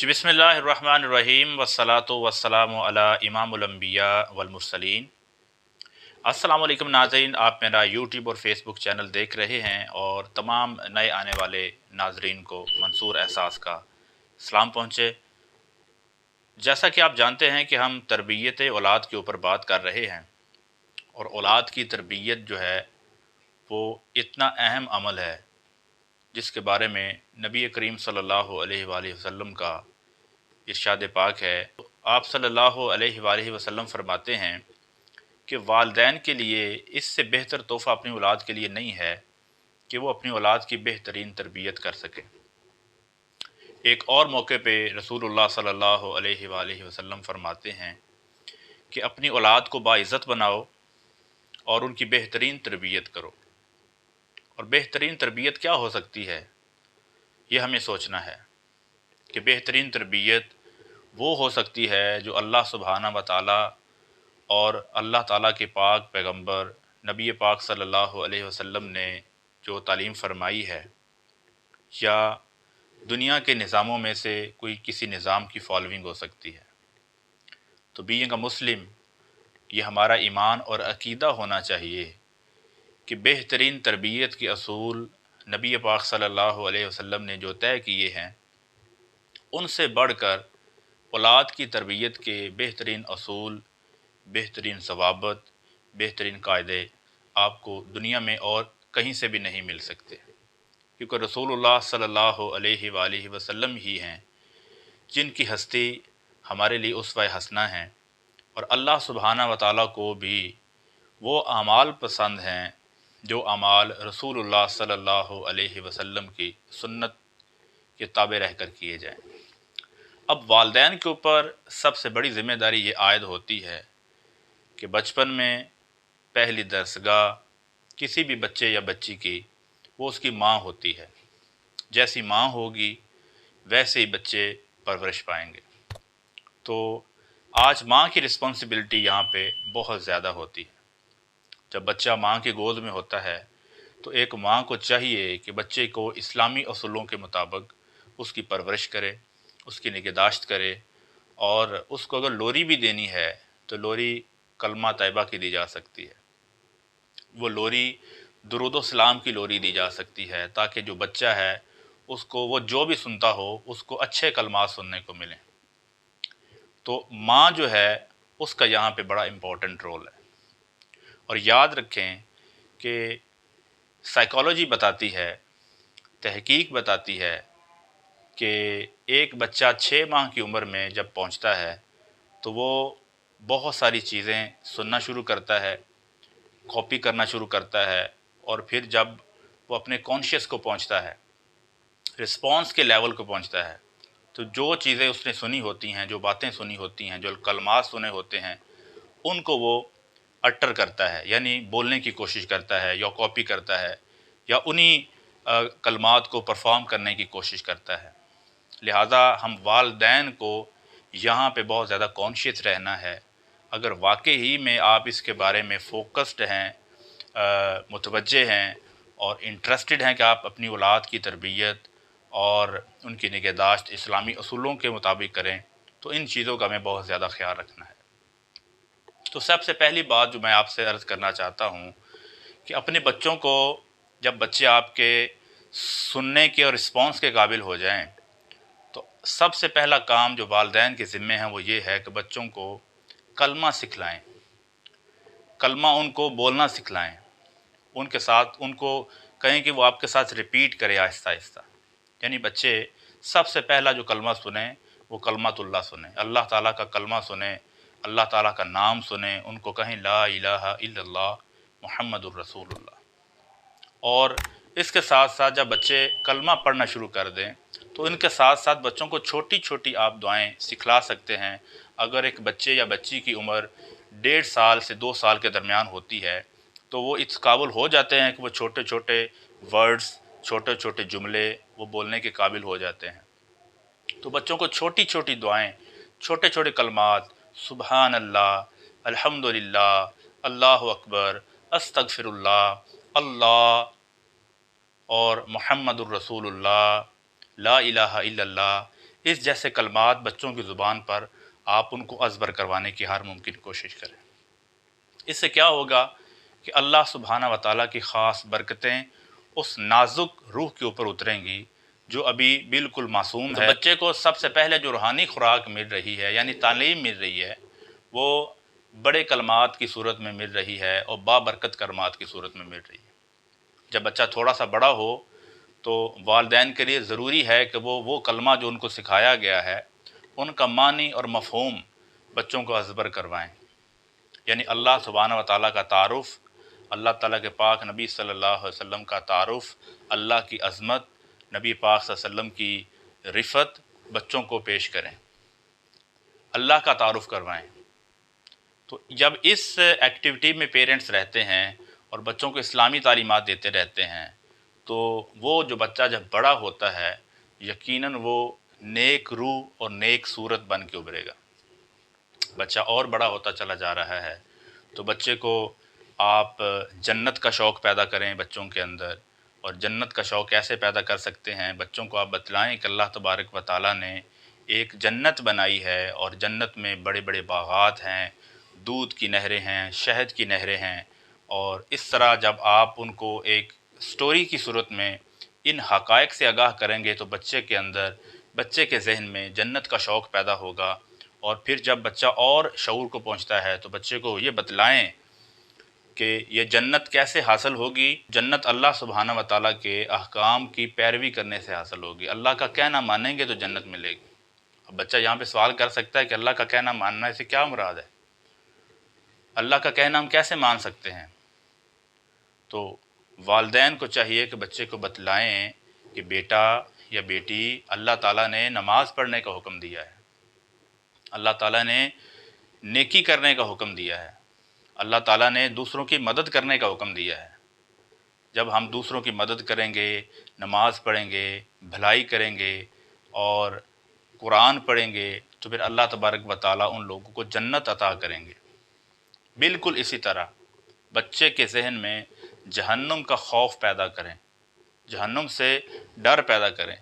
जी बिस्मिल्लाहिर्रहमानिर्रहीम वस्सलातु वस्सलामु अला इमामुल अंबिया वल मुरसलीन। अस्सलाम वालेकुम नाज़रीन, आप मेरा यूट्यूब और फेसबुक चैनल देख रहे हैं और तमाम नए आने वाले नाजरीन को मंसूर एहसास का सलाम पहुँचे। जैसा कि आप जानते हैं कि हम तरबियत औलाद के ऊपर बात कर रहे हैं और औलाद की तरबियत जो है वो इतना अहम अमल है जिसके बारे में नबी करीम सल्लल्लाहु अलैहि वसल्लम का इरशाद पाक है। आप सल्लल्लाहु अलैहि वसल्लम फरमाते हैं कि वालिदैन के लिए इससे बेहतर तोहफ़ा अपनी औलाद के लिए नहीं है कि वो अपनी औलाद की बेहतरीन तरबियत कर सके। एक और मौके पे रसूलुल्लाह सल्लल्लाहु अलैहि वसल्लम फरमाते हैं कि अपनी औलाद को बाइज़्ज़त बनाओ और उनकी बेहतरीन तरबियत करो। और बेहतरीन तरबियत क्या हो सकती है, ये हमें सोचना है कि बेहतरीन तरबियत वो हो सकती है जो अल्लाह सुब्हाना व तआला और अल्लाह ताला के पाक पैगंबर नबी पाक सल्लल्लाहु अलैहि वसल्लम ने जो तालीम फरमाई है, या दुनिया के निज़ामों में से कोई किसी निज़ाम की फॉलोइंग हो सकती है। तो बीइंग अ मुस्लिम, ये हमारा ईमान और अकीदा होना चाहिए कि बेहतरीन तरबियत के असूल नबी पाक सल्लल्लाहु अलैहि वसल्लम ने जो तय किए हैं, उनसे बढ़कर औलाद की तरबियत के बेहतरीन असूल, बेहतरीन ज़वाबित, बेहतरीन कायदे आपको दुनिया में और कहीं से भी नहीं मिल सकते, क्योंकि रसूलुल्लाह सल्लल्लाहु अलैहि वसल्लम ही हैं जिनकी हस्ती हमारे लिए उसवा हसना है। और अल्लाह सुब्हाना व तआला को भी वो अमाल पसंद हैं जो अमाल रसूलुल्लाह सल्लल्लाहु अलैहि वसल्लम की सुन्नत के ताबे रहकर किए जाएं। अब वालिदैन के ऊपर सबसे बड़ी ज़िम्मेदारी ये आयद होती है कि बचपन में पहली दरसगाह किसी भी बच्चे या बच्ची की वो उसकी माँ होती है। जैसी माँ होगी वैसे ही बच्चे परवरिश पाएंगे। तो आज माँ की रिस्पॉन्सिबिलिटी यहाँ पे बहुत ज़्यादा होती है। जब बच्चा माँ की गोद में होता है तो एक माँ को चाहिए कि बच्चे को इस्लामी असूलों के मुताबिक उसकी परवरिश करे, उसकी निगहदाश्त करे, और उसको अगर लोरी भी देनी है तो लोरी कलमा तैयबा की दी जा सकती है, वो लोरी दुरूद सलाम की लोरी दी जा सकती है, ताकि जो बच्चा है उसको वो जो भी सुनता हो उसको अच्छे कलमात सुनने को मिलें। तो माँ जो है उसका यहाँ पे बड़ा इम्पोर्टेंट रोल है। और याद रखें कि साइकोलॉजी बताती है, तहकीक बताती है कि एक बच्चा 6 माह की उम्र में जब पहुँचता है तो वो बहुत सारी चीज़ें सुनना शुरू करता है, कॉपी करना शुरू करता है, और फिर जब वो अपने कॉन्शियस को पहुँचता है, रिस्पॉन्स के लेवल को पहुँचता है, तो जो चीज़ें उसने सुनी होती हैं, जो बातें सुनी होती हैं, जो कलमात सुने होते हैं, उनको वो अटर करता है, यानी बोलने की कोशिश करता है या कॉपी करता है, या उन्हीं कलमात को परफॉर्म करने की कोशिश करता है। लिहाजा हम वालिदैन को यहाँ पे बहुत ज़्यादा कॉन्शियस रहना है। अगर वाकई ही में आप इसके बारे में फ़ोकस्ड हैं, मुतवज्जे हैं और इंटरेस्टेड हैं कि आप अपनी औलाद की तरबियत और उनकी निगहदाश्त इस्लामी असूलों के मुताबिक करें, तो इन चीज़ों का हमें बहुत ज़्यादा ख्याल रखना है। तो सबसे पहली बात जो मैं आपसे अर्ज़ करना चाहता हूँ कि अपने बच्चों को, जब बच्चे आपके सुनने के और रिस्पॉन्स के काबिल हो जाएं, तो सबसे पहला काम जो वालिदैन के ज़िम्मे है वो ये है कि बच्चों को कलमा सिखलाएं, कलमा उनको बोलना सिखलाएं, उनके साथ उनको कहें कि वो आपके साथ रिपीट करे आहिस्ता आहिस्ता। यानी बच्चे सबसे पहला जो कलमा सुने वो कलमातुल्लाह सुने, अल्लाह ताला का कलमा सुने, अल्लाह ताला का नाम सुने, उनको कहें ला इलाहा इल्लल्लाह मुहम्मदुर रसूलुल्लाह। और इसके साथ साथ जब बच्चे कलमा पढ़ना शुरू कर दें तो इनके साथ साथ बच्चों को छोटी छोटी आप दुआएं सिखला सकते हैं। अगर एक बच्चे या बच्ची की उम्र 1.5 साल से 2 साल के दरमियान होती है तो वो इस काबिल हो जाते हैं कि वो छोटे छोटे वर्ड्स, छोटे छोटे जुमले वो बोलने के काबिल हो जाते हैं। तो बच्चों को छोटी छोटी दुआएं, छोटे छोटे कलमात, सुबहान अल्लाह, अल्हम्दुलिल्लाह, अल्लाहु अकबर, अस्तगफिरुल्लाह, अल्लाह और मुहम्मदुर रसूलुल्लाह, ला इलाहा इल्लल्लाह, इस जैसे कलमात बच्चों की ज़ुबान पर आप उनको अज़बर करवाने की हर मुमकिन कोशिश करें। इससे क्या होगा कि अल्लाह सुब्हाना व तआला की ख़ास बरकतें उस नाजुक रूह के ऊपर उतरेंगी जो अभी बिल्कुल मासूम है। बच्चे को सबसे पहले जो रूहानी खुराक मिल रही है यानी तालीम मिल रही है वो बड़े कलमात की सूरत में मिल रही है और बाबरकत कलमात की सूरत में मिल रही है। जब बच्चा थोड़ा सा बड़ा हो तो वालिदैन के लिए ज़रूरी है कि वो कलमा जो उनको सिखाया गया है उनका मानी और मफ़हूम बच्चों को अज़बर करवाएं। यानी अल्लाह सुब्हानहू व तआला का तारुफ़, अल्लाह ताला के पाक नबी सल्लल्लाहु अलैहि वसल्लम का तारुफ़, अल्लाह की अज़मत, नबी पाक सल्लल्लाहु अलैहि वसल्लम की रिफ़त बच्चों को पेश करें, अल्लाह का तारुफ़ करवाएं। तो जब इस एक्टिविटी में पेरेंट्स रहते हैं और बच्चों को इस्लामी तालीमात देते रहते हैं तो वो जो बच्चा जब बड़ा होता है यकीनन वो नेक रूह और नेक सूरत बन के उभरेगा। बच्चा और बड़ा होता चला जा रहा है तो बच्चे को आप जन्नत का शौक़ पैदा करें बच्चों के अंदर। और जन्नत का शौक़ कैसे पैदा कर सकते हैं, बच्चों को आप बतलाएं कि अल्लाह तबारक व तआला ने एक जन्नत बनाई है और जन्नत में बड़े बड़े बागात हैं, दूध की नहरें हैं, शहद की नहरें हैं। और इस तरह जब आप उनको एक स्टोरी की सूरत में इन हक़ाइक़ से आगाह करेंगे तो बच्चे के अंदर, बच्चे के ज़हन में जन्नत का शौक़ पैदा होगा। और फिर जब बच्चा और शऊर को पहुँचता है तो बच्चे को ये बतलाएं कि ये जन्नत कैसे हासिल होगी। जन्नत अल्लाह सुब्हानहू व तआला के अहकाम की पैरवी करने से हासिल होगी। अल्लाह का कहना मानेंगे तो जन्नत मिलेगी। अब बच्चा यहाँ पे सवाल कर सकता है कि अल्लाह का कहना मानने से क्या मुराद है, अल्लाह का कहना हम कैसे मान सकते हैं। तो वालिदैन को चाहिए कि बच्चे को बतलाएं कि बेटा या बेटी, अल्लाह ताला ने नमाज़ पढ़ने का हुक्म दिया है, अल्लाह ताला ने नेकी करने का हुक्म दिया है, अल्लाह ताला ने दूसरों की मदद करने का हुक्म दिया है। जब हम दूसरों की मदद करेंगे, नमाज़ पढ़ेंगे, भलाई करेंगे और कुरान पढ़ेंगे तो फिर अल्लाह तबारक व तआला उन लोगों को जन्नत अता करेंगे। बिल्कुल इसी तरह बच्चे के ज़हन में जहन्नुम का खौफ पैदा करें, जहन्नुम से डर पैदा करें।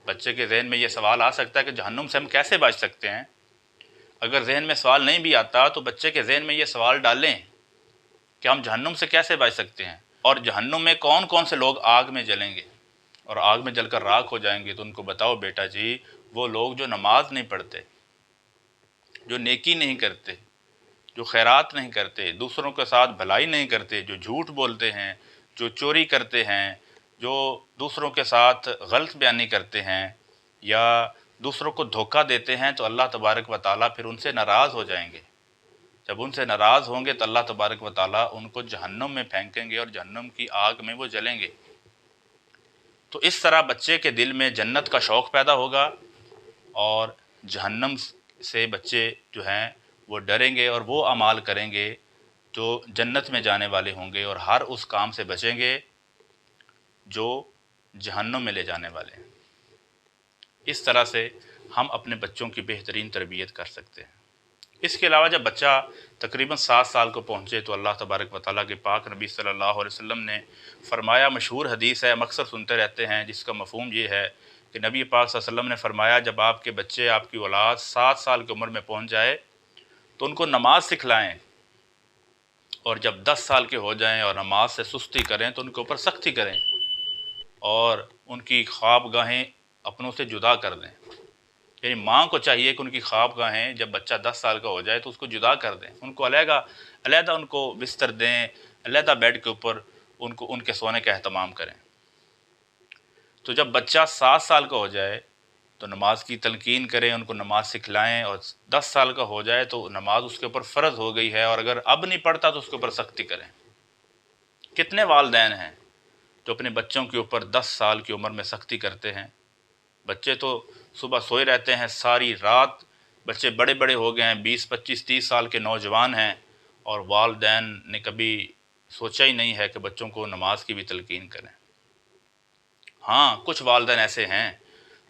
बच्चे के ज़हन में ये सवाल आ सकता है कि जहन्नुम से हम कैसे बच सकते हैं। अगर ज़हन में सवाल नहीं भी आता तो बच्चे के ज़हन में ये सवाल डालें कि हम जहन्नुम से कैसे बच सकते हैं और जहन्नुम में कौन कौन से लोग आग में जलेंगे और आग में जलकर राख हो जाएंगे। तो उनको बताओ बेटा जी, वो लोग जो नमाज नहीं पढ़ते, जो नेकी नहीं करते, जो खैरात नहीं करते, दूसरों के साथ भलाई नहीं करते, जो झूठ बोलते हैं, जो चोरी करते हैं, जो दूसरों के साथ गलत बयानी करते हैं या दूसरों को धोखा देते हैं, तो अल्लाह तबारक व तआला फिर उनसे नाराज़ हो जाएंगे। जब उनसे नाराज़ होंगे तो अल्लाह तबारक व तआला उनको जहन्नुम में फेंकेंगे और जहन्नुम की आग में वो जलेंगे। तो इस तरह बच्चे के दिल में जन्नत का शौक़ पैदा होगा और जहन्नम से बच्चे जो हैं वो डरेंगे और वो अमाल करेंगे जो जन्नत में जाने वाले होंगे और हर उस काम से बचेंगे जो जहन्नुम में ले जाने वाले हैं। इस तरह से हम अपने बच्चों की बेहतरीन तरबियत कर सकते हैं। इसके अलावा जब बच्चा तकरीबन 7 साल को पहुँचे तो अल्लाह तबारक व तआला के पाक नबी सल्लल्लाहु अलैहि वसल्लम ने फरमाया, मशहूर हदीस है, हम अक्सर सुनते रहते हैं, जिसका मफ़हूम ये है कि नबी पाक सल्लल्लाहु अलैहि वसल्लम ने फरमाया, जब आपके बच्चे, आपकी औलाद 7 साल की उम्र में पहुँच जाए तो उनको नमाज सिखलाएँ और जब 10 साल के हो जाएँ और नमाज से सुस्ती करें तो उनके ऊपर सख्ती करें और उनकी ख्वाबगाहें अपनों से जुदा कर दें। यानी माँ को चाहिए कि उनकी ख्वाबगाहें जब बच्चा 10 साल का हो जाए तो उसको जुदा कर दें, उनको अलहदा उनको बिस्तर दें, अलहदा बेड के ऊपर उनको उनके सोने का एहतमाम करें। तो जब बच्चा 7 साल का हो जाए तो नमाज की तलकीन करें, उनको नमाज सिखलाएं और 10 साल का हो जाए तो नमाज उसके ऊपर फ़र्ज़ हो गई है और अगर अब नहीं पढ़ता तो उसके ऊपर सख्ती करें। कितने वालिदैन हैं जो अपने बच्चों के ऊपर 10 साल की उम्र में सख्ती करते हैं। बच्चे तो सुबह सोए रहते हैं सारी रात, बच्चे बड़े बड़े हो गए हैं, 20, 25, 30 साल के नौजवान हैं और वालिदैन ने कभी सोचा ही नहीं है कि बच्चों को नमाज की भी तलकीन करें। हाँ, कुछ वालिदैन ऐसे हैं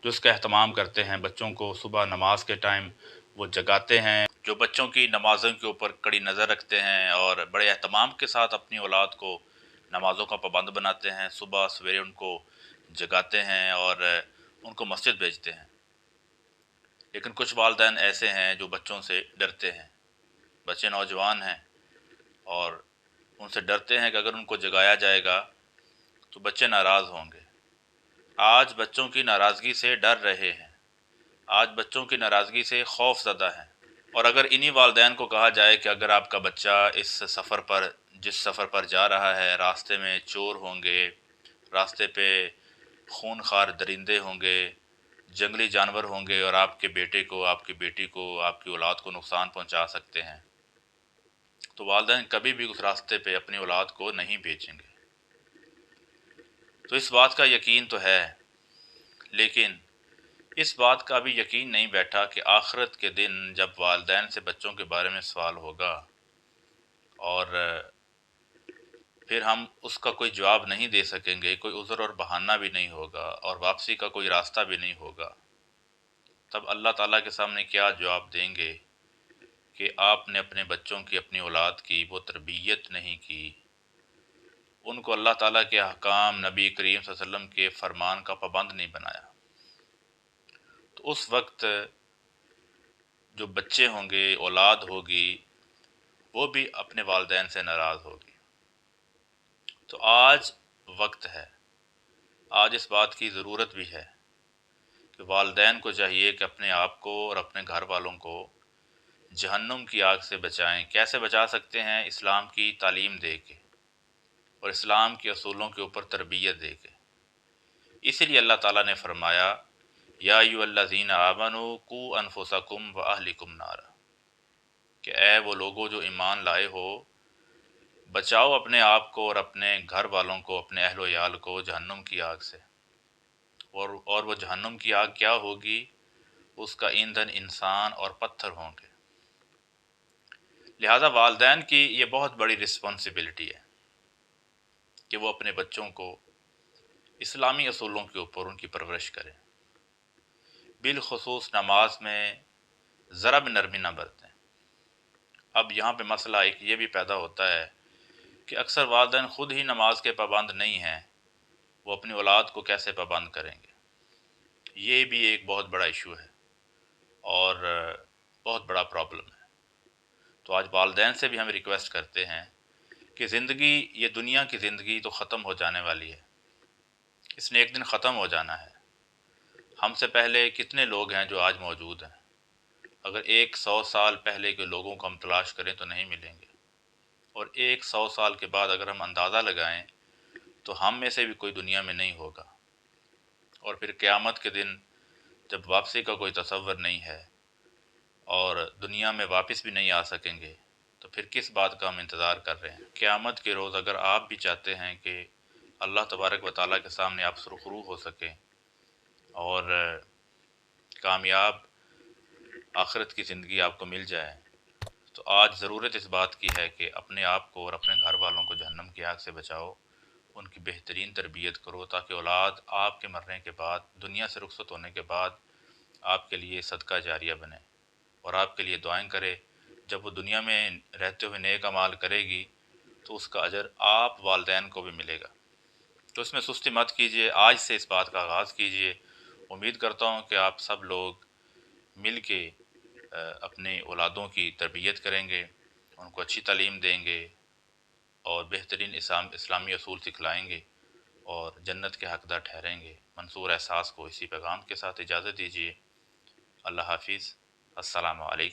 जो इसका एहतमाम करते हैं, बच्चों को सुबह नमाज के टाइम वो जगाते हैं, जो बच्चों की नमाज़ों के ऊपर कड़ी नज़र रखते हैं और बड़े एहतमाम के साथ अपनी औलाद को नमाज़ों का पाबंद बनाते हैं, सुबह सवेरे उनको जगाते हैं और उनको मस्जिद भेजते हैं। لیکن کچھ والدین ایسے ہیں جو بچوں سے ڈرتے ہیں، بچے نوجوان ہیں اور ان سے ڈرتے ہیں کہ اگر ان کو جگایا جائے گا تو بچے ناراض ہوں گے۔ آج بچوں کی ناراضگی سے ڈر رہے ہیں، آج بچوں کی ناراضگی سے خوف زدہ ہیں، اور اگر انہی والدین کو کہا جائے کہ اگر آپ کا بچہ جس سفر پر جا رہا ہے، راستے میں چور ہوں گے، راستے پہ خون خوار درندے ہوں گے، جنگلی جانور ہوں گے اور آپ کے بیٹے کو، آپ کی بیٹی کو، آپ کی اولاد کو نقصان پہنچا سکتے ہیں، تو والدین کبھی بھی اس راستے پہ اپنی اولاد کو نہیں بھیجیں گے۔ تو اس بات کا یقین تو ہے، لیکن اس بات کا بھی یقین نہیں بیٹھا کہ آخرت کے دن جب والدین سے بچوں کے بارے میں سوال ہوگا اور پھر ہم اس کا کوئی جواب نہیں دے سکیں گے، کوئی عذر اور بہانہ بھی نہیں ہوگا اور واپسی کا کوئی راستہ بھی نہیں ہوگا، تب اللہ تعالیٰ کے سامنے کیا جواب دیں گے کہ آپ نے اپنے بچوں کی، اپنی اولاد کی وہ تربیت نہیں کی، ان کو اللہ تعالیٰ کے احکام، نبی کریم صلی اللہ علیہ وسلم کے فرمان کا پابند نہیں بنایا۔ تو اس وقت جو بچے ہوں گے، اولاد ہوگی، وہ بھی اپنے والدین سے ناراض ہوگی۔ تو آج وقت ہے، آج اس بات کی ضرورت بھی ہے کہ والدین کو چاہیے کہ اپنے آپ کو اور اپنے گھر والوں کو جہنم کی آگ سے بچائیں۔ کیسے بچا سکتے ہیں؟ اسلام کی تعلیم دے کے اور اسلام کے اصولوں کے اوپر تربیت دے کے۔ اسی لیے اللہ تعالیٰ نے فرمایا یا ایھا الذین آمنوا قوا انفسکم واہلکم نارا، کہ اے وہ لوگوں جو ایمان لائے ہو، بچاؤ اپنے آپ کو اور اپنے گھر والوں کو، اپنے اہل و عیال کو جہنم کی آگ سے۔ اور وہ جہنم کی آگ کیا ہوگی؟ اس کا ایندھن انسان اور پتھر ہوں گے۔ لہذا والدین کی یہ بہت بڑی رسپانسبلٹی ہے کہ وہ اپنے بچوں کو اسلامی اصولوں کے اوپر ان کی پرورش کریں، بالخصوص نماز میں ذرا بھی نرمی نہ برتیں۔ اب یہاں پہ مسئلہ ایک یہ بھی پیدا ہوتا ہے کہ اکثر والدین خود ہی نماز کے پابند نہیں ہیں، وہ اپنی اولاد کو کیسے پابند کریں گے؟ یہ بھی ایک بہت بڑا ایشو ہے اور بہت بڑا پرابلم ہے۔ تو آج والدین سے بھی ہم ریکویسٹ کرتے ہیں کہ زندگی، یہ دنیا کی زندگی تو ختم ہو جانے والی ہے، اس نے ایک دن ختم ہو جانا ہے۔ ہم سے پہلے کتنے لوگ ہیں جو آج موجود ہیں؟ اگر 100 سال پہلے کے لوگوں کو ہم تلاش کریں تو نہیں ملیں گے، اور 100 سال کے بعد اگر ہم اندازہ لگائیں تو ہم میں سے بھی کوئی دنیا میں نہیں ہوگا، اور پھر قیامت کے دن جب واپسی کا کوئی تصور نہیں ہے اور دنیا میں واپس بھی نہیں آ سکیں گے، تو پھر کس بات کا ہم انتظار کر رہے ہیں؟ قیامت کے روز اگر آپ بھی چاہتے ہیں کہ اللہ تبارک و تعالیٰ کے سامنے آپ سرخرو ہو سکیں اور کامیاب آخرت کی زندگی آپ کو مل جائے، تو آج ضرورت اس بات کی ہے کہ اپنے آپ کو اور اپنے گھر والوں کو جہنم کی آگ سے بچاؤ، ان کی بہترین تربیت کرو تاکہ اولاد آپ کے مرنے کے بعد، دنیا سے رخصت ہونے کے بعد، آپ کے لیے صدقہ جاریہ بنے اور آپ کے لیے دعائیں کرے۔ جب وہ دنیا میں رہتے ہوئے نیک اعمال کرے گی تو اس کا اجر آپ والدین کو بھی ملے گا۔ تو اس میں سستی مت کیجیے، آج سے اس بات کا آغاز کیجیے۔ امید کرتا ہوں کہ آپ سب لوگ مل کے اپنے اولادوں کی تربیت کریں گے، ان کو اچھی تعلیم دیں گے اور بہترین اسلامی اصول سکھلائیں گے اور جنت کے حقدار ٹھہریں گے۔ منصور احساس کو اسی پیغام کے ساتھ اجازت دیجیے۔ اللہ حافظ۔ السلام علیکم۔